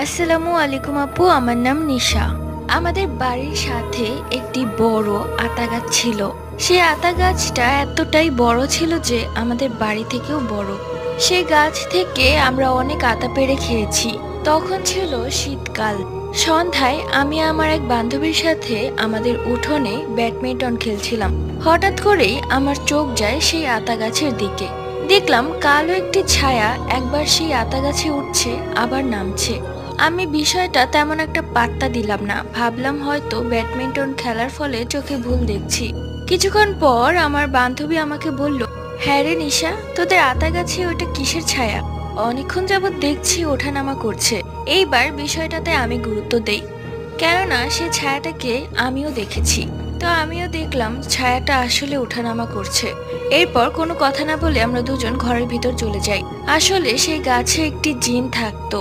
আসসালামু আলাইকুম আপু, আমার নাম নিশা। আমাদের বাড়ির সাথে একটি বড় আতা গাছ ছিল। সেই আতা গাছটা এতটাই বড় ছিল যে আমাদের বাড়ি থেকেও বড়। সেই গাছ থেকে আমরা অনেক আতা পেড়ে খেয়েছি। তখন ছিল শীতকাল। সন্ধ্যায় আমি আমার এক বান্ধবীর সাথে আমাদের উঠোনে ব্যাডমিন্টন খেলছিলাম। হঠাৎ করেই আমার চোখ যায় সেই আতা গাছের দিকে। দেখলাম কালো একটি ছায়া একবার সেই আতা গাছে উঠছে, আবার নামছে। আমি বিষয়টা তেমন একটা পাত্তা দিলাম না, ভাবলাম হয়তো ব্যাডমিন্টন খেলার ফলে চোখে ভুল দেখছি। কিছুক্ষণ পর আমার বান্ধবী আমাকে বলল, হ্যাঁ রে নিশা, তোদের আতা গাছে ওটা কিসের ছায়া? অনেকক্ষণ যাবৎ দেখছি ওঠানামা করছে। এইবার বিষয়টাতে আমি গুরুত্ব দেই, কেননা সে ছায়াটাকে আমিও দেখেছি। তো আমিও দেখলাম ছায়াটা আসলে ওঠানামা করছে। এরপর কোনো কথা না বলে আমরা দুজন ঘরের ভিতর চলে যাই। আসলে সেই গাছে একটি জিন থাকতো।